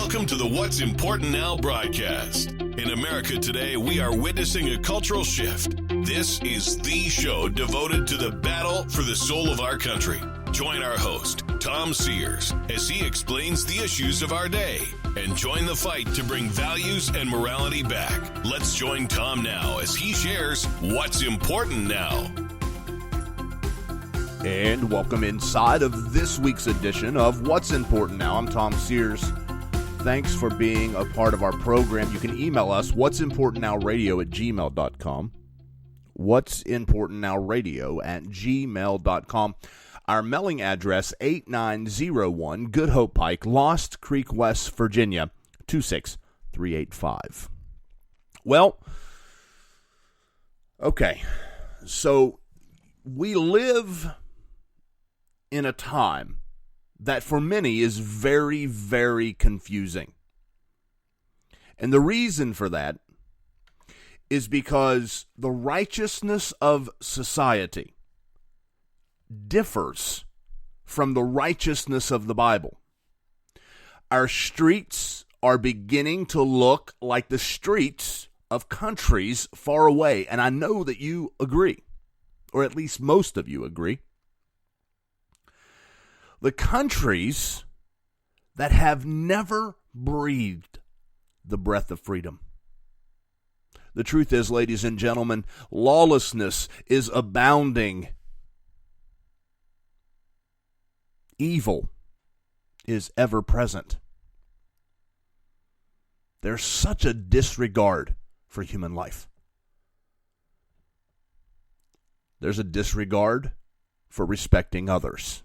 Welcome to the What's Important Now broadcast. In America today, we are witnessing a cultural shift. This is the show devoted to the battle for the soul of our country. Join our host, Tom Sears, as he explains the issues of our day and join the fight to bring values and morality back. Let's join Tom now as he shares what's important now. And welcome inside of this week's edition of What's Important Now. I'm Tom Sears. Thanks for being a part of our program. You can email us, what'simportantnowradio@gmail.com. what'simportantnowradio@gmail.com. Our mailing address, 8901 Good Hope Pike, Lost Creek, West Virginia, 26385. Well, okay, so we live in a time that for many is very, very confusing. And the reason for that is because the righteousness of society differs from the righteousness of the Bible. Our streets are beginning to look like the streets of countries far away, and I know that you agree, or at least most of you agree. The countries that have never breathed the breath of freedom. The truth is, ladies and gentlemen, lawlessness is abounding. Evil is ever present. There's such a disregard for human life. There's a disregard for respecting others.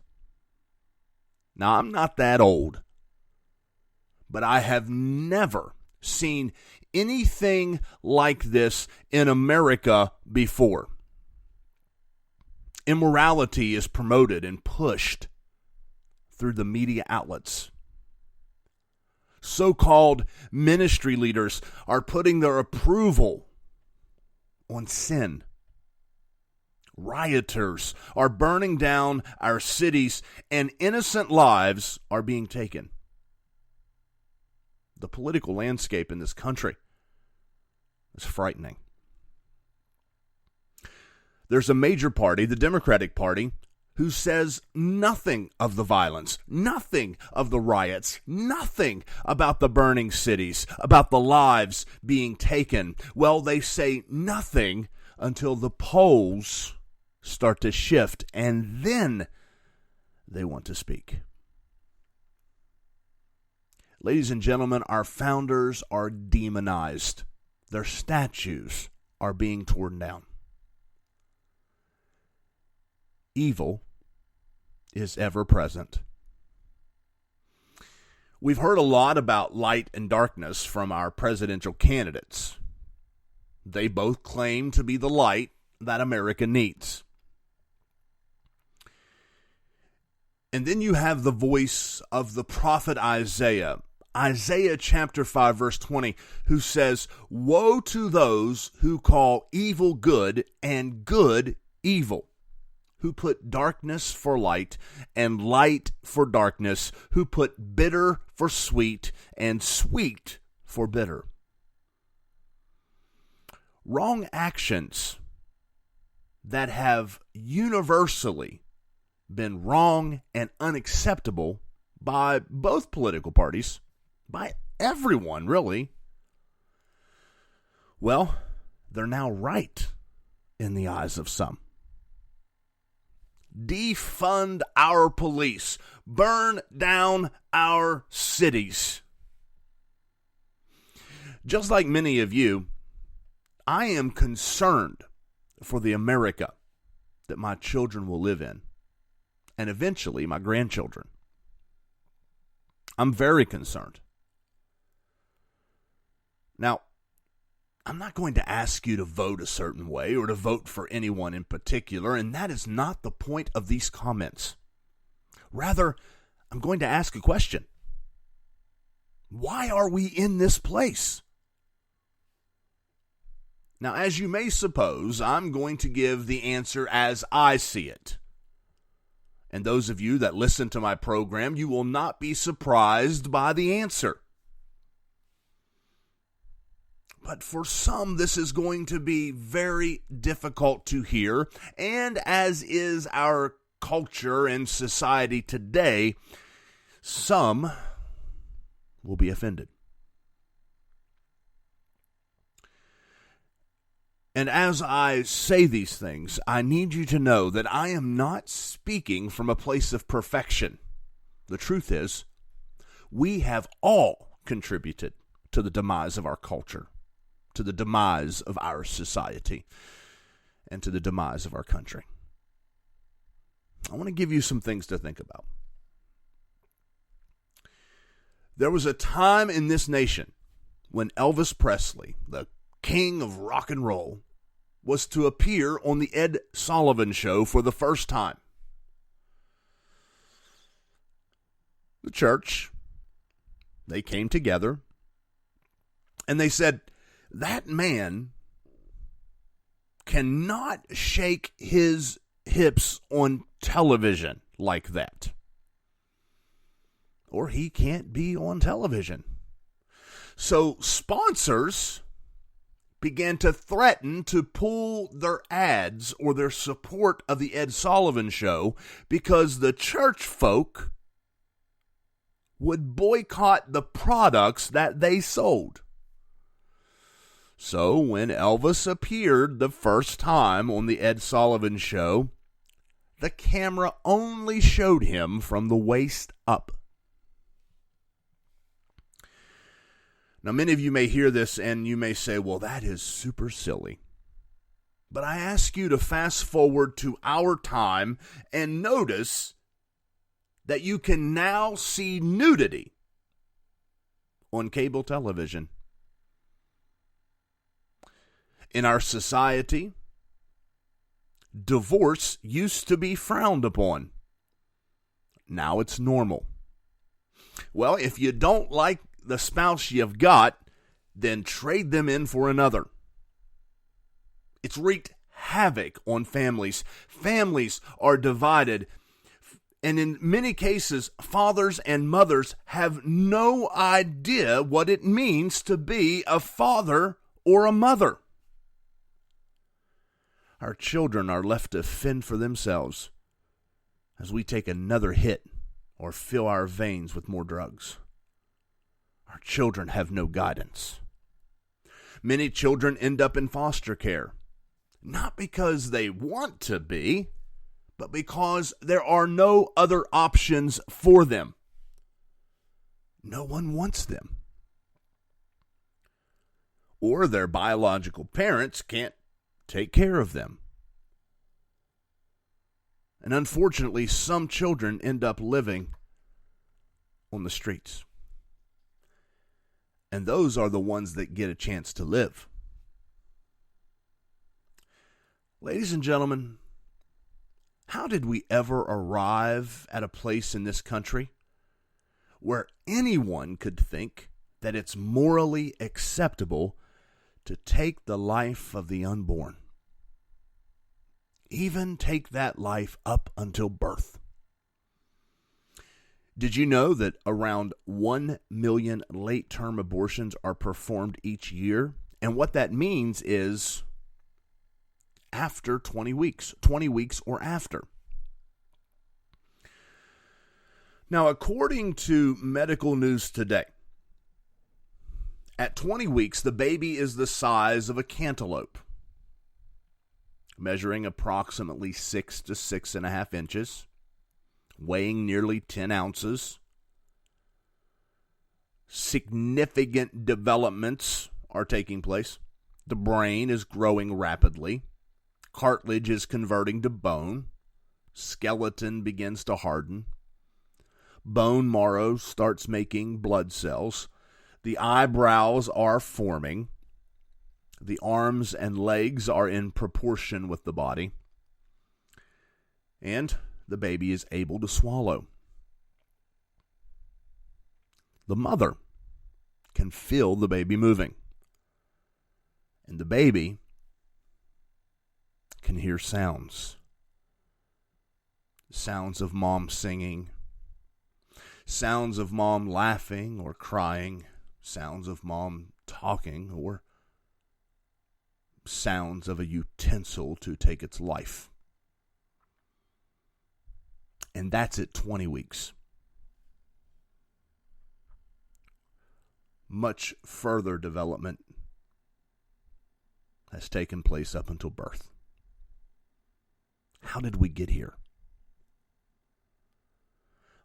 Now, I'm not that old, but I have never seen anything like this in America before. Immorality is promoted and pushed through the media outlets. So-called ministry leaders are putting their approval on sin. Rioters are burning down our cities, and innocent lives are being taken. The political landscape in this country is frightening. There's a major party, the Democratic Party, who says nothing of the violence, nothing of the riots, nothing about the burning cities, about the lives being taken. Well, they say nothing until the polls start to shift, and then they want to speak. Ladies and gentlemen, our founders are demonized. Their statues are being torn down. Evil is ever present. We've heard a lot about light and darkness from our presidential candidates. They both claim to be the light that America needs. And then you have the voice of the prophet Isaiah, Isaiah chapter 5, verse 20, who says, "Woe to those who call evil good and good evil, who put darkness for light and light for darkness, who put bitter for sweet and sweet for bitter." Wrong actions that have universally been wrong and unacceptable by both political parties, by everyone, really. Well, they're now right in the eyes of some. Defund our police. Burn down our cities. Just like many of you, I am concerned for the America that my children will live in, and eventually my grandchildren. I'm very concerned. Now, I'm not going to ask you to vote a certain way or to vote for anyone in particular, and that is not the point of these comments. Rather, I'm going to ask a question. Why are we in this place? Now, as you may suppose, I'm going to give the answer as I see it. And those of you that listen to my program, you will not be surprised by the answer. But for some, this is going to be very difficult to hear, and as is our culture and society today, some will be offended. And as I say these things, I need you to know that I am not speaking from a place of perfection. The truth is, we have all contributed to the demise of our culture, to the demise of our society, and to the demise of our country. I want to give you some things to think about. There was a time in this nation when Elvis Presley, the king of rock and roll, was to appear on the Ed Sullivan Show for the first time. The church, they came together, and they said, that man cannot shake his hips on television like that. Or he can't be on television. So sponsors began to threaten to pull their ads or their support of the Ed Sullivan Show because the church folk would boycott the products that they sold. So when Elvis appeared the first time on the Ed Sullivan Show, the camera only showed him from the waist up. Now, many of you may hear this and you may say, well, that is super silly. But I ask you to fast forward to our time and notice that you can now see nudity on cable television. In our society, divorce used to be frowned upon. Now it's normal. Well, if you don't like the spouse you've got, then trade them in for another. It's wreaked havoc on families. Families are divided. And in many cases, fathers and mothers have no idea what it means to be a father or a mother. Our children are left to fend for themselves as we take another hit or fill our veins with more drugs. Our children have no guidance. Many children end up in foster care, not because they want to be, but because there are no other options for them. No one wants them. Or their biological parents can't take care of them. And unfortunately, some children end up living on the streets. And those are the ones that get a chance to live. Ladies and gentlemen, how did we ever arrive at a place in this country where anyone could think that it's morally acceptable to take the life of the unborn? Even take that life up until birth. Did you know that around 1 million late-term abortions are performed each year? And what that means is after 20 weeks or after. Now, according to Medical News Today, at 20 weeks, the baby is the size of a cantaloupe, measuring approximately 6 to 6.5 inches, weighing nearly 10 ounces. Significant developments are taking place. The brain is growing rapidly. Cartilage is converting to bone. Skeleton begins to harden. Bone marrow starts making blood cells. The eyebrows are forming. The arms and legs are in proportion with the body. And the baby is able to swallow. The mother can feel the baby moving. And the baby can hear sounds. Sounds of mom singing. Sounds of mom laughing or crying. Sounds of mom talking or sounds of a utensil to take its life. And that's at 20 weeks. Much further development has taken place up until birth. How did we get here?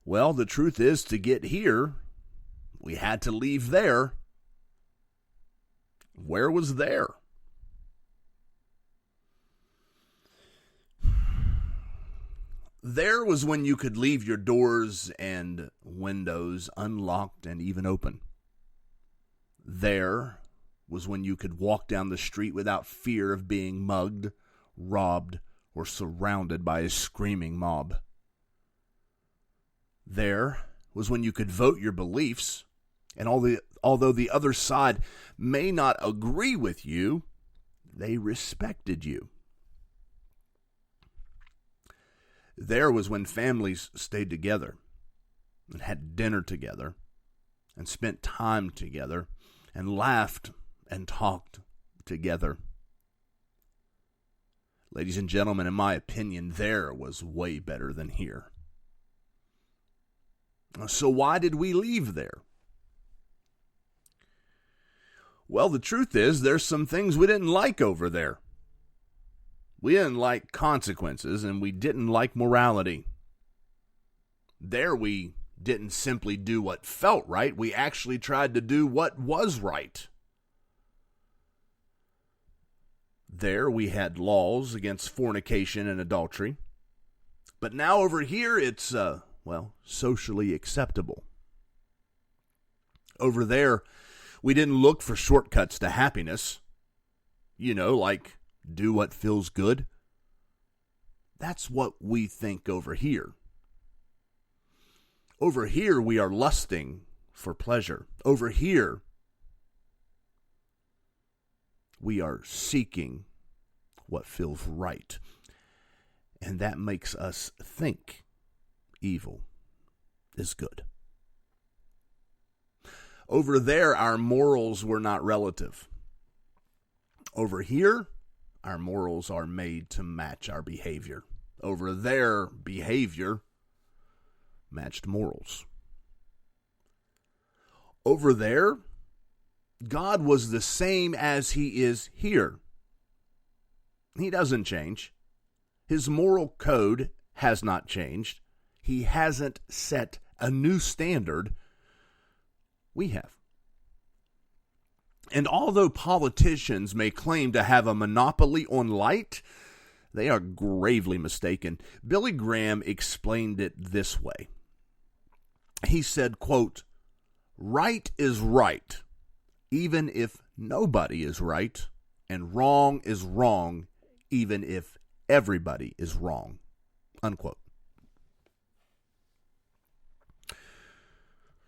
Well, the truth is, to get here, we had to leave there. Where was there? There was when you could leave your doors and windows unlocked and even open. There was when you could walk down the street without fear of being mugged, robbed, or surrounded by a screaming mob. There was when you could vote your beliefs, and although the other side may not agree with you, they respected you. There was when families stayed together and had dinner together and spent time together and laughed and talked together. Ladies and gentlemen, in my opinion, there was way better than here. So why did we leave there? Well, the truth is, there's some things we didn't like over there. We didn't like consequences, and we didn't like morality. There we didn't simply do what felt right. We actually tried to do what was right. There we had laws against fornication and adultery. But now over here, it's, socially acceptable. Over there, we didn't look for shortcuts to happiness. Like do what feels good. That's what we think over here. Over here, we are lusting for pleasure. Over here, we are seeking what feels right. And that makes us think evil is good. Over there, our morals were not relative. Over here, our morals are made to match our behavior. Over there, behavior matched morals. Over there, God was the same as he is here. He doesn't change. His moral code has not changed. He hasn't set a new standard. We have. And although politicians may claim to have a monopoly on light, they are gravely mistaken. Billy Graham explained it this way. He said, quote, "Right is right, even if nobody is right, and wrong is wrong, even if everybody is wrong," unquote.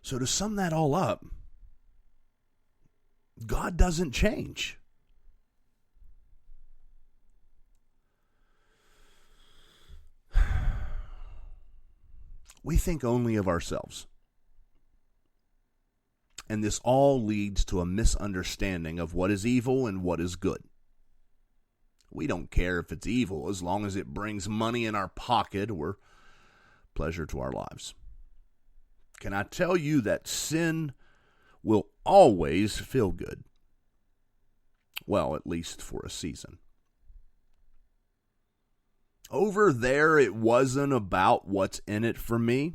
So to sum that all up, God doesn't change. We think only of ourselves. And this all leads to a misunderstanding of what is evil and what is good. We don't care if it's evil as long as it brings money in our pocket or pleasure to our lives. Can I tell you that sin will always feel good? Well, at least for a season. Over there, it wasn't about what's in it for me.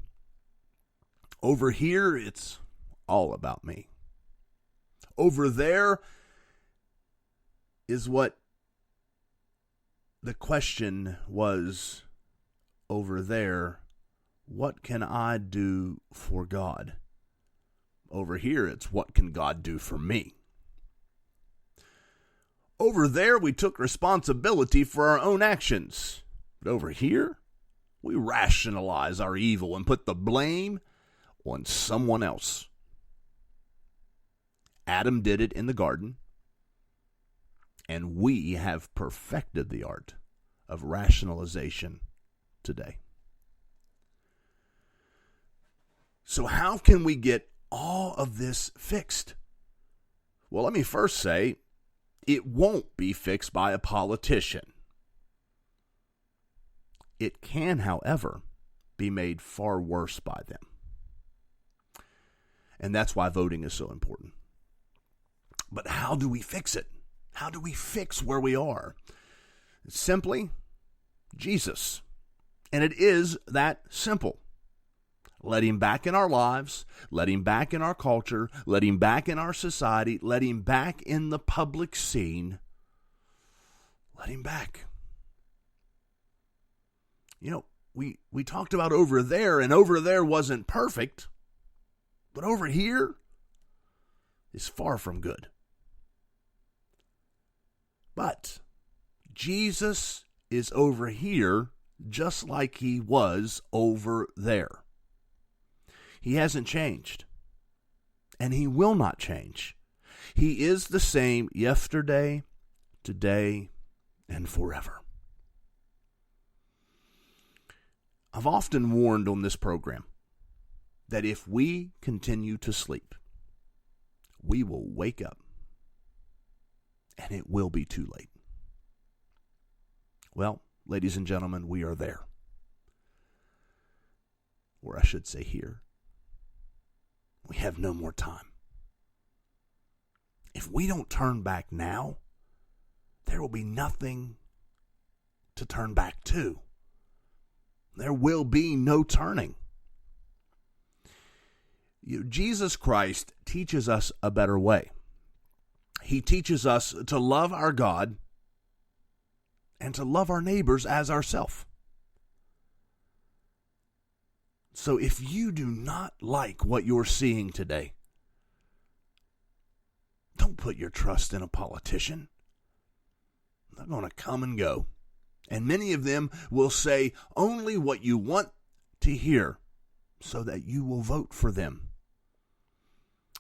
Over here, it's all about me. Over there is what the question was. Over there, what can I do for God? Over here, it's what can God do for me? Over there, we took responsibility for our own actions. But over here, we rationalize our evil and put the blame on someone else. Adam did it in the garden, and we have perfected the art of rationalization today. So how can we get all of this fixed? Well, let me first say, It won't be fixed by a politician. It can, however, be made far worse by them. And that's why voting is so important. But how do we fix it? How do we fix where we are? Simply, Jesus. And it is that simple. Let him back in our lives, let him back in our culture, let him back in our society, let him back in the public scene. Let him back. You know, we talked about over there, and over there wasn't perfect, but over here is far from good. But Jesus is over here just like he was over there. He hasn't changed, and he will not change. He is the same yesterday, today, and forever. I've often warned on this program that if we continue to sleep, we will wake up, and it will be too late. Well, ladies and gentlemen, we are there. Or I should say here. We have no more time. If we don't turn back now, there will be nothing to turn back to. There will be no turning. Jesus Christ teaches us a better way. He teaches us to love our God and to love our neighbors as ourselves. So if you do not like what you're seeing today, don't put your trust in a politician. They're going to come and go. And many of them will say only what you want to hear so that you will vote for them.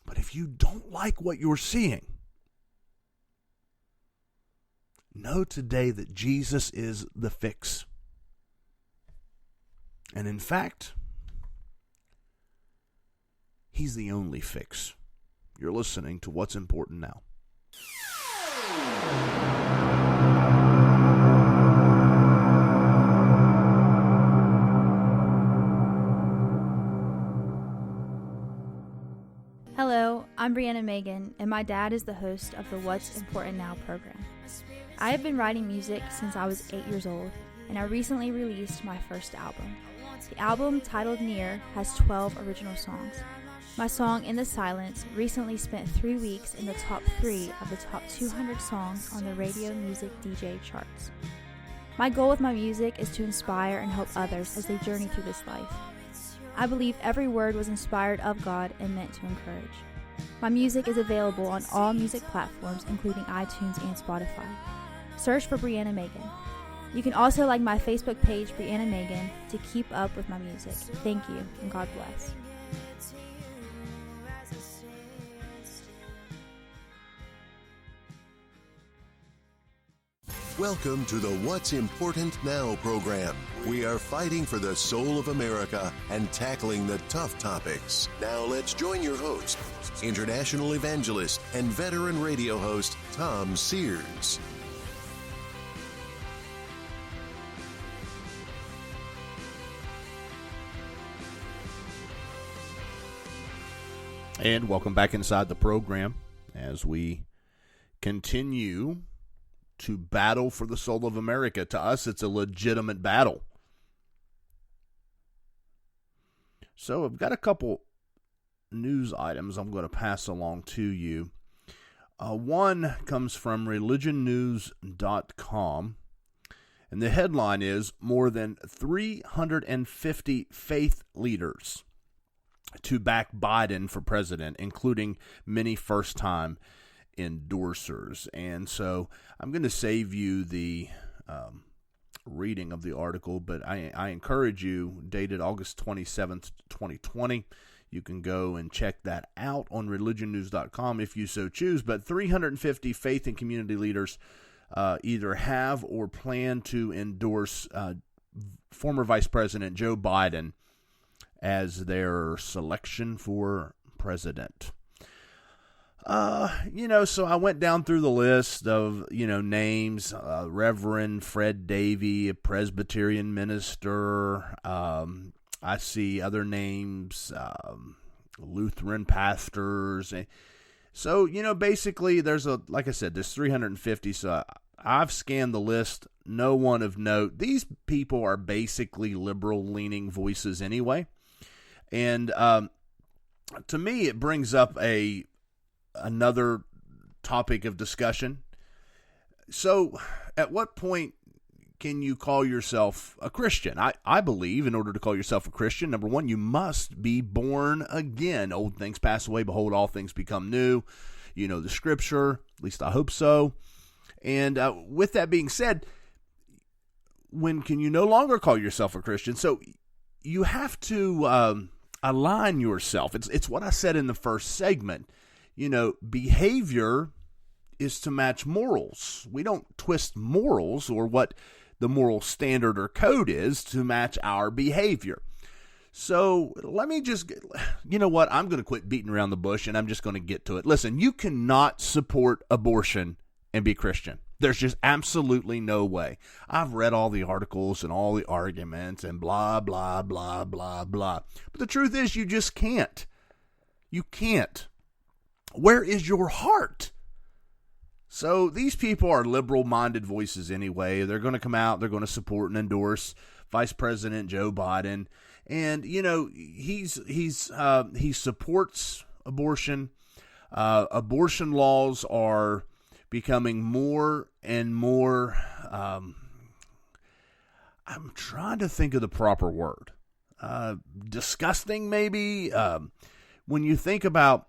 But if you don't like what you're seeing, know today that Jesus is the fix. And in fact, he's the only fix. You're listening to What's Important Now. Hello, I'm Brianna Megan, and my dad is the host of the What's Important Now program. I have been writing music since I was 8 years old, and I recently released my first album. The album, titled Near, has 12 original songs. My song, In the Silence, recently spent 3 weeks in the top 3 of the top 200 songs on the radio music DJ charts. My goal with my music is to inspire and help others as they journey through this life. I believe every word was inspired of God and meant to encourage. My music is available on all music platforms, including iTunes and Spotify. Search for Brianna Megan. You can also like my Facebook page, Brianna Megan, to keep up with my music. Thank you, and God bless. Welcome to the What's Important Now program. We are fighting for the soul of America and tackling the tough topics. Now let's join your host, international evangelist and veteran radio host, Tom Sears. And welcome back inside the program as we continue to battle for the soul of America. To us, it's a legitimate battle. So I've got a couple news items I'm going to pass along to you. One comes from religionnews.com, and the headline is, more than 350 faith leaders to back Biden for president, including many first-time endorsers. And so I'm going to save you the reading of the article, but I encourage you, dated August 27th, 2020. You can go and check that out on religionnews.com if you so choose. But 350 faith and community leaders either have or plan to endorse former Vice President Joe Biden as their selection for president. So I went down through the list of, names, Reverend Fred Davey, a Presbyterian minister. I see other names, Lutheran pastors. So, basically like I said, there's 350. So I've scanned the list. No one of note. These people are basically liberal-leaning voices anyway. And to me, it brings up another topic of discussion. So, at what point can you call yourself a Christian? I believe in order to call yourself a Christian, number one, you must be born again. Old things pass away, behold, all things become new. You know the scripture, at least I hope so. And with that being said, when can you no longer call yourself a Christian? So you have to align yourself. It's what I said in the first segment. Behavior is to match morals. We don't twist morals or what the moral standard or code is to match our behavior. So let me just, what? I'm going to quit beating around the bush and I'm just going to get to it. Listen, you cannot support abortion and be Christian. There's just absolutely no way. I've read all the articles and all the arguments and blah, blah, blah, blah, blah. But the truth is you just can't. You can't. Where is your heart? So these people are liberal-minded voices anyway. They're going to come out. They're going to support and endorse Vice President Joe Biden. And, he supports abortion. Abortion laws are becoming more and more, I'm trying to think of the proper word, disgusting maybe. When you think about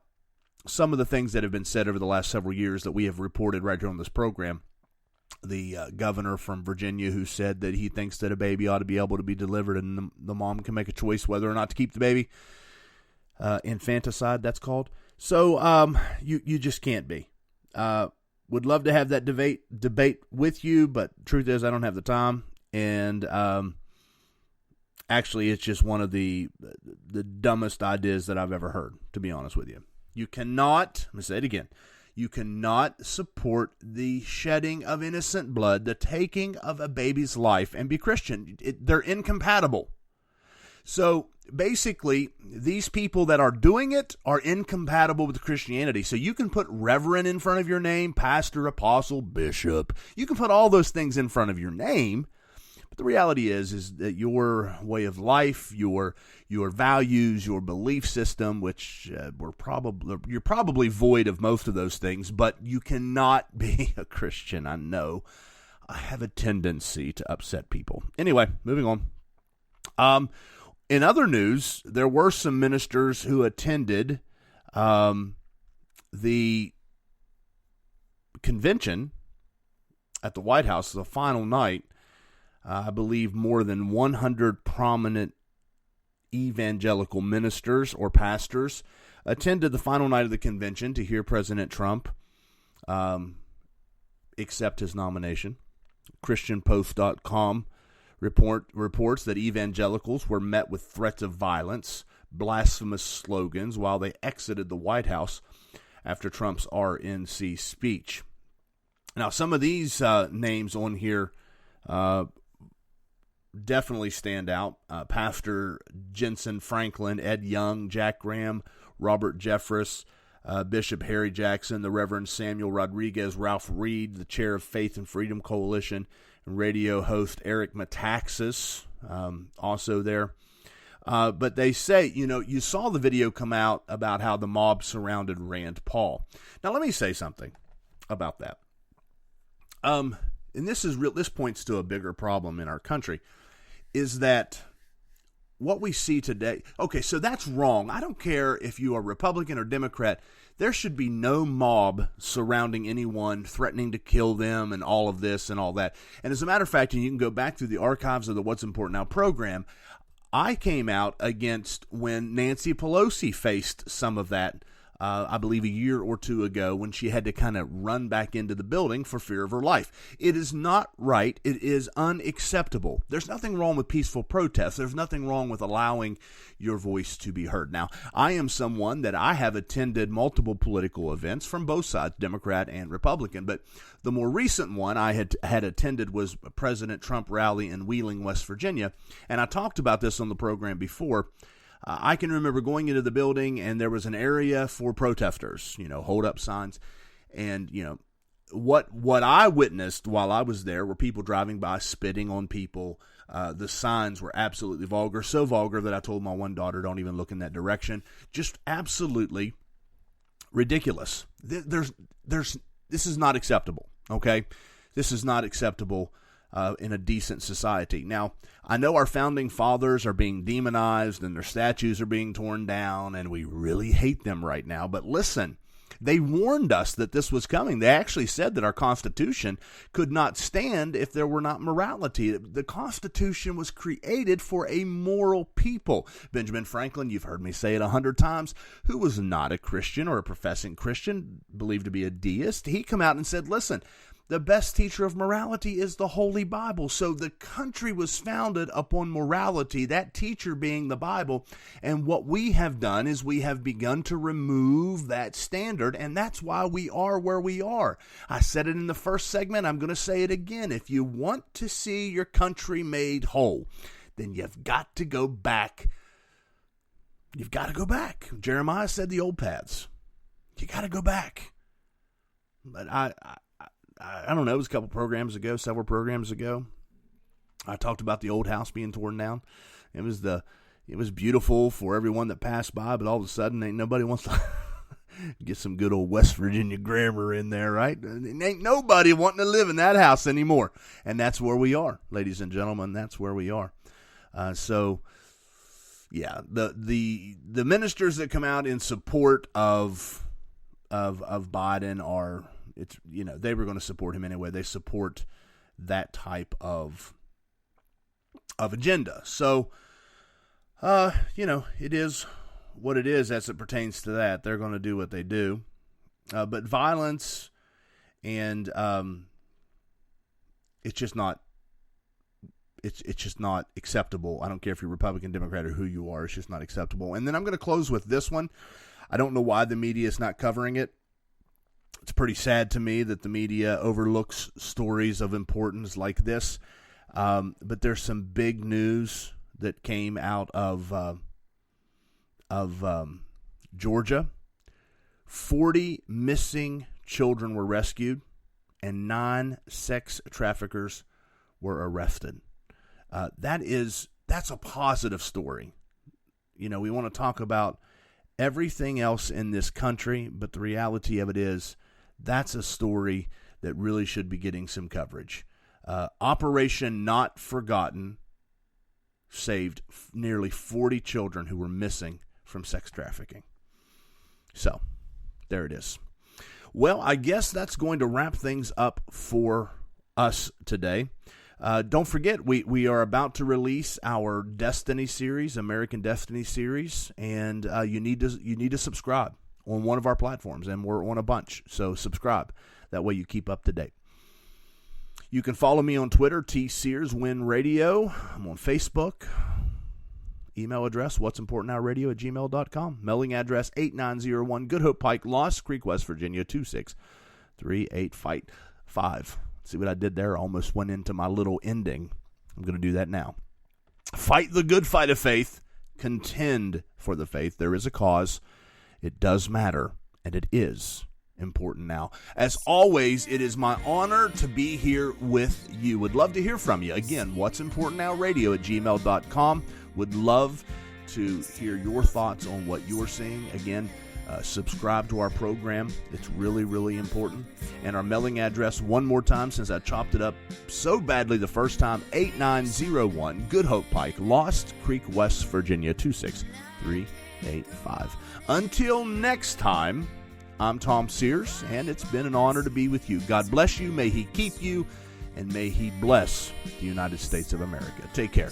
some of the things that have been said over the last several years that we have reported right here on this program, the governor from Virginia who said that he thinks that a baby ought to be able to be delivered and the mom can make a choice whether or not to keep the baby, infanticide, that's called. So you just can't be. Would love to have that debate with you, but truth is I don't have the time. And actually, it's just one of the dumbest ideas that I've ever heard, to be honest with you. You cannot, I'm going to say it again, you cannot support the shedding of innocent blood, the taking of a baby's life, and be Christian. They're incompatible. So basically, these people that are doing it are incompatible with Christianity. So you can put reverend in front of your name, pastor, apostle, bishop. You can put all those things in front of your name. But the reality is that your way of life, your values, your belief system, which you're probably void of most of those things, but you cannot be a Christian. I know I have a tendency to upset people. Anyway, moving on. In other news, there were some ministers who attended the convention at the White House, the final night. I believe more than 100 prominent evangelical ministers or pastors attended the final night of the convention to hear President Trump accept his nomination. ChristianPost.com reports that evangelicals were met with threats of violence, blasphemous slogans while they exited the White House after Trump's RNC speech. Now, some of these names on here definitely stand out. Pastor Jensen Franklin, Ed Young, Jack Graham, Robert Jeffress, Bishop Harry Jackson, the Reverend Samuel Rodriguez, Ralph Reed, the chair of Faith and Freedom Coalition, and radio host Eric Metaxas, also there. But they say, you saw the video come out about how the mob surrounded Rand Paul. Now, let me say something about that. And this points to a bigger problem in our country, is that what we see today, okay, so that's wrong. I don't care if you are Republican or Democrat. There should be no mob surrounding anyone, threatening to kill them and all of this and all that. And as a matter of fact, and you can go back through the archives of the What's Important Now program, I came out against when Nancy Pelosi faced some of that I believe a year or two ago, when she had to kind of run back into the building for fear of her life. It is not right. It is unacceptable. There's nothing wrong with peaceful protest. There's nothing wrong with allowing your voice to be heard. Now, I am someone that I have attended multiple political events from both sides, Democrat and Republican, but the more recent one I had attended was a President Trump rally in Wheeling, West Virginia, and I talked about this on the program before. I can remember going into the building and there was an area for protesters, hold up signs. And, what I witnessed while I was there were people driving by spitting on people. The signs were absolutely vulgar, so vulgar that I told my one daughter, don't even look in that direction. Just absolutely ridiculous. This is not acceptable, okay? This is not acceptable in a decent society. Now, I know our founding fathers are being demonized and their statues are being torn down, and we really hate them right now. But listen, they warned us that this was coming. They actually said that our Constitution could not stand if there were not morality. The Constitution was created for a moral people. Benjamin Franklin, you've heard me say it 100 times, who was not a Christian or a professing Christian, believed to be a deist, he come out and said, listen, the best teacher of morality is the Holy Bible. So the country was founded upon morality, that teacher being the Bible. And what we have done is we have begun to remove that standard, and that's why we are where we are. I said it in the first segment. I'm going to say it again. If you want to see your country made whole, then you've got to go back. You've got to go back. Jeremiah said the old paths. You got to go back. But I don't know, it was a couple programs ago, several programs ago, I talked about the old house being torn down. It was beautiful for everyone that passed by, but all of a sudden ain't nobody wants to get some good old West Virginia grammar in there, right? Ain't nobody wanting to live in that house anymore. And that's where we are, ladies and gentlemen, that's where we are. So yeah, the ministers that come out in support of Biden are, they were going to support him anyway. They support that type of agenda. So, it is what it is as it pertains to that. They're going to do what they do. But violence and it's just not acceptable. I don't care if you're Republican, Democrat, or who you are. It's just not acceptable. And then I'm going to close with this one. I don't know why the media is not covering it. It's pretty sad to me that the media overlooks stories of importance like this. But there's some big news that came out of Georgia. 40 missing children were rescued, and 9 sex traffickers were arrested. That's a positive story. We want to talk about everything else in this country, but the reality of it is that's a story that really should be getting some coverage. Operation Not Forgotten saved nearly 40 children who were missing from sex trafficking. So, there it is. Well, I guess that's going to wrap things up for us today. Don't forget, we are about to release our Destiny series, American Destiny series, and you need to subscribe on one of our platforms, and we're on a bunch, so subscribe. That way you keep up to date. You can follow me on Twitter, @TSearsWinRadio. I'm on Facebook. Email address, what'simportantnowradio@gmail.com. Mailing address, 8901 Good Hope Pike, Lost Creek, West Virginia, 26385. See what I did there? I almost went into my little ending. I'm going to do that now. Fight the good fight of faith. Contend for the faith. There is a cause. It does matter, and it is important now. As always, it is my honor to be here with you. Would love to hear from you. Again, what'simportantnowradio@gmail.com. Would love to hear your thoughts on what you're seeing. Again, subscribe to our program. It's really, really important. And our mailing address, one more time, since I chopped it up so badly the first time, 8901 Good Hope Pike, Lost Creek, West Virginia, 26385. Until next time, I'm Tom Sears, and it's been an honor to be with you. God bless you. May He keep you, and may He bless the United States of America. Take care.